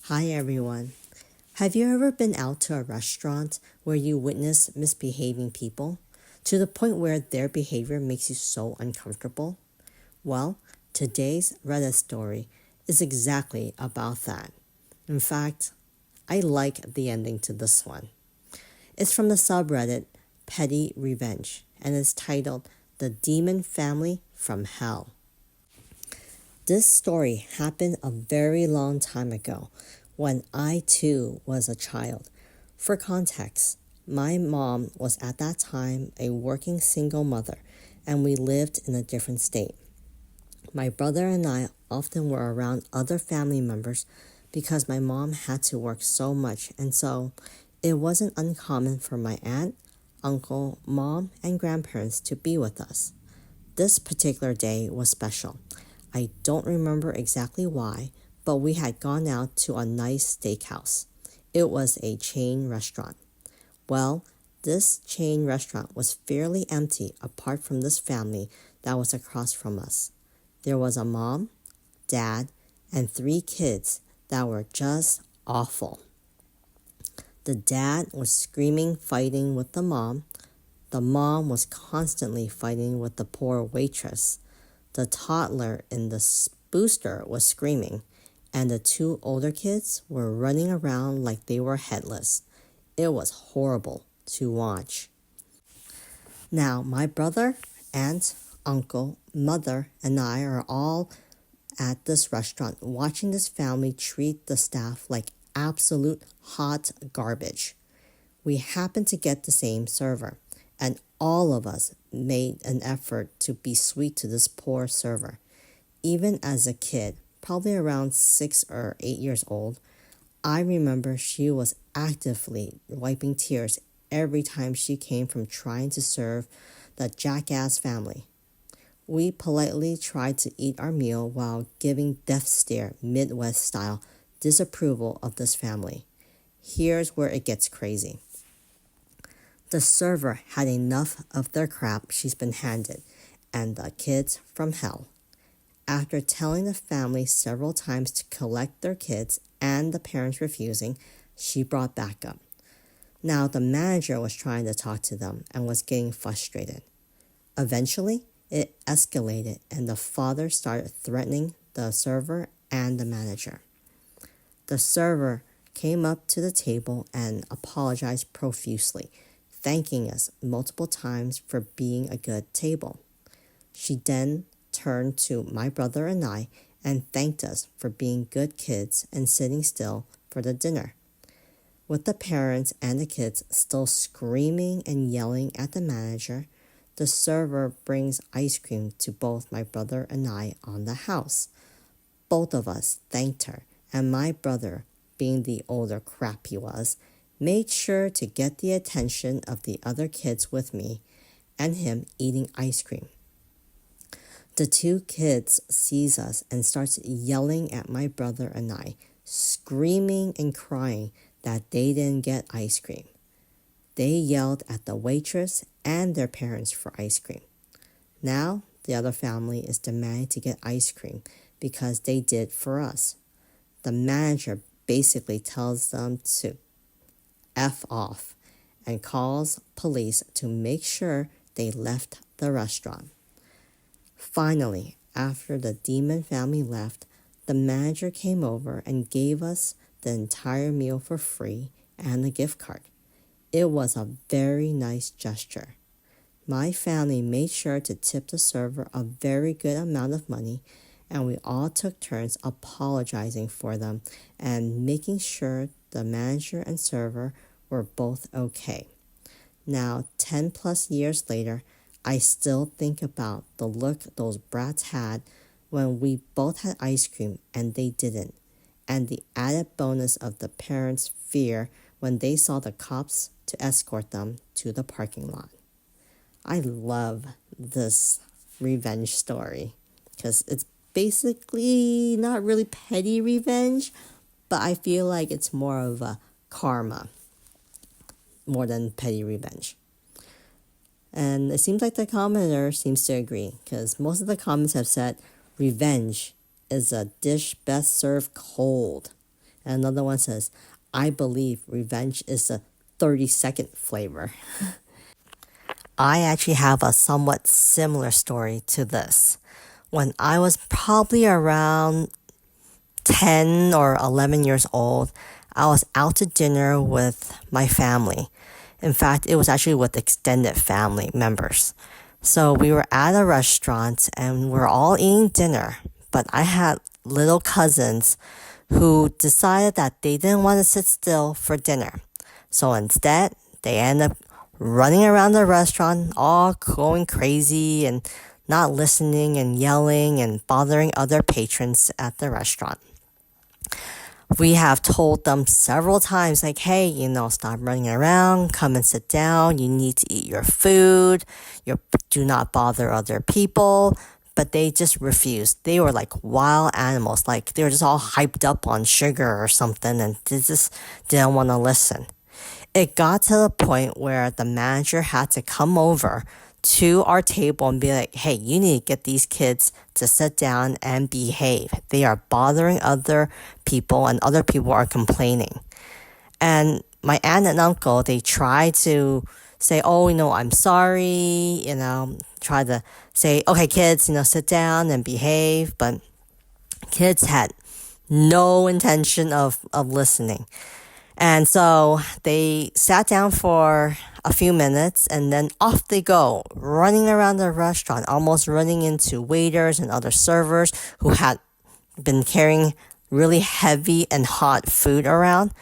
Hi everyone. Have you ever been out to a restaurant where you witness misbehaving people to the point where their behavior makes you so uncomfortable? Well, today's Reddit story is exactly about that. In fact, I like the ending to this one. It's from the subreddit Petty Revenge and is titled The Demon Family from Hell. This story happened a very long time ago when I too was a child. For context, my mom was at that time a working single mother and we lived in a different state. My brother and I often were around other family members because my mom had to work so much, and so it wasn't uncommon for my aunt, uncle, mom, and grandparents to be with us. This particular day was special. I don't remember exactly why, but we had gone out to a nice steakhouse. It was a chain restaurant. Well, this chain restaurant was fairly empty apart from this family that was across from us. There was a mom, dad, and 3 kids that were just awful. The dad was screaming, fighting with the mom. The mom was constantly fighting with the poor waitress. The toddler in the booster was screaming, and the 2 older kids were running around like they were headless. It was horrible to watch. Now, my brother, aunt, uncle, mother, and I are all at this restaurant watching this family treat the staff like absolute hot garbage. We happened to get the same server, and all of us made an effort to be sweet to this poor server. Even as a kid, probably around 6 or 8 years old, I remember she was actively wiping tears every time she came from trying to serve the jackass family. We politely tried to eat our meal while giving death stare Midwest style disapproval of this family. Here's where it gets crazy. The server had enough of their crap she's been handed, and the kids from hell. After telling the family several times to collect their kids and the parents refusing, she brought backup. Now the manager was trying to talk to them and was getting frustrated. Eventually, it escalated and the father started threatening the server and the manager. The server came up to the table and apologized profusely, thanking us multiple times for being a good table. She then turned to my brother and I and thanked us for being good kids and sitting still for the dinner. With the parents and the kids still screaming and yelling at the manager, the server brings ice cream to both my brother and I on the house. Both of us thanked her, and my brother, being the older crap he was, made sure to get the attention of the other kids with me and him eating ice cream. The 2 kids sees us and starts yelling at my brother and I, screaming and crying that they didn't get ice cream. They yelled at the waitress and their parents for ice cream. Now the other family is demanding to get ice cream because they did for us. The manager basically tells them to F off and calls police to make sure they left the restaurant. Finally, after the demon family left, the manager came over and gave us the entire meal for free and a gift card. It was a very nice gesture. My family made sure to tip the server a very good amount of money, and we all took turns apologizing for them and making sure the manager and server were both okay. Now, 10 plus years later, I still think about the look those brats had when we both had ice cream and they didn't, and the added bonus of the parents' fear when they saw the cops to escort them to the parking lot. I love this revenge story because it's basically not really petty revenge, but I feel like it's more of a karma more than petty revenge. And it seems like the commenter seems to agree because most of the comments have said revenge is a dish best served cold. And another one says, I believe revenge is a 30-second flavor. I actually have a somewhat similar story to this. When I was probably around 10 or 11 years old, I was out to dinner with my family. In fact, it was actually with extended family members. So we were at a restaurant and we're all eating dinner, but I had little cousins who decided that they didn't want to sit still for dinner. So instead, they ended up running around the restaurant, all going crazy and not listening and yelling and bothering other patrons at the restaurant. We have told them several times, like, hey, stop running around, come and sit down, you need to eat your food, do not bother other people. But they just refused. They were like wild animals, like they were just all hyped up on sugar or something, and they just didn't want to listen. It got to the point where the manager had to come over to our table and be like, hey, you need to get these kids to sit down and behave. They are bothering other people and other people are complaining. And my aunt and uncle, they try to say, oh, I'm sorry, try to say, okay, kids, sit down and behave. But kids had no intention of listening. And so they sat down for a few minutes and then off they go, running around the restaurant, almost running into waiters and other servers who had been carrying really heavy and hot food around.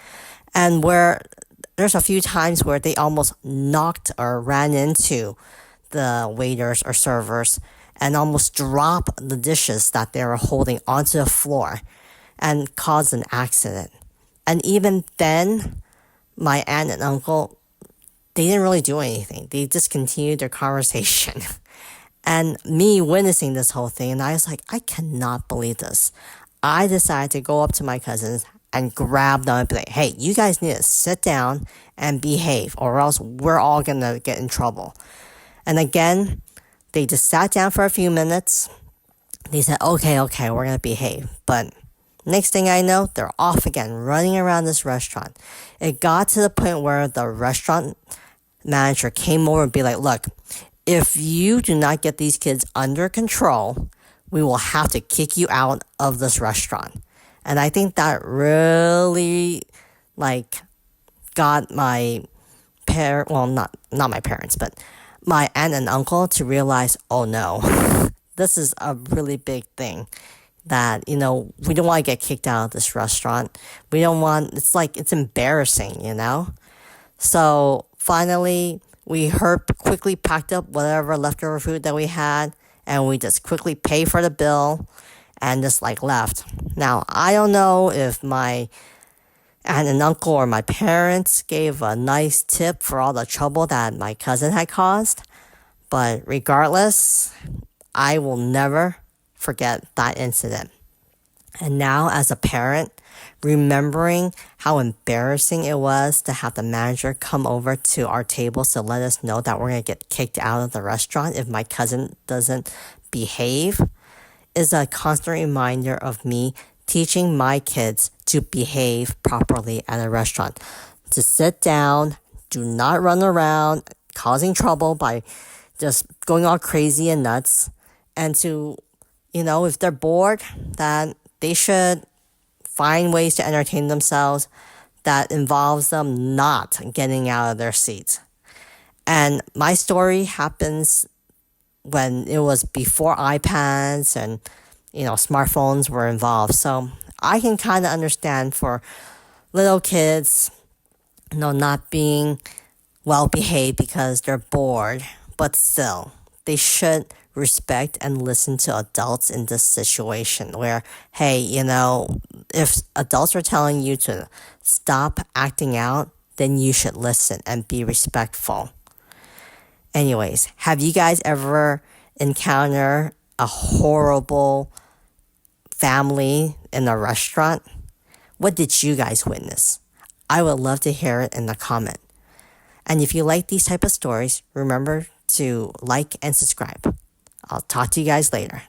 And where there's a few times where they almost knocked or ran into the waiters or servers and almost dropped the dishes that they were holding onto the floor and caused an accident. And even then, my aunt and uncle, they didn't really do anything. They just continued their conversation. And me witnessing this whole thing, and I was like, I cannot believe this. I decided to go up to my cousins and grab them and be like, hey, you guys need to sit down and behave or else we're all going to get in trouble. And again, they just sat down for a few minutes. They said, okay, we're going to behave. But next thing I know, they're off again, running around this restaurant. It got to the point where the restaurant manager came over and be like, look, if you do not get these kids under control, we will have to kick you out of this restaurant. And I think that really, got my not my parents, but my aunt and uncle to realize, oh no, this is a really big thing. That, we don't want to get kicked out of this restaurant. It's embarrassing, So finally, we quickly packed up whatever leftover food that we had, and we just quickly paid for the bill and just left. Now, I don't know if my aunt and uncle or my parents gave a nice tip for all the trouble that my cousin had caused, but regardless, I will never forget that incident. And now as a parent, remembering how embarrassing it was to have the manager come over to our tables to let us know that we're going to get kicked out of the restaurant if my cousin doesn't behave is a constant reminder of me teaching my kids to behave properly at a restaurant. To sit down, do not run around, causing trouble by just going all crazy and nuts, and to if they're bored, that they should find ways to entertain themselves that involves them not getting out of their seats. And my story happens when it was before iPads and, smartphones were involved. So I can kind of understand for little kids, not being well behaved because they're bored, but still, they should respect and listen to adults in this situation where, hey, if adults are telling you to stop acting out, then you should listen and be respectful. Anyways, have you guys ever encountered a horrible family in a restaurant? What did you guys witness? I would love to hear it in the comment. And if you like these type of stories, remember to like and subscribe. I'll talk to you guys later.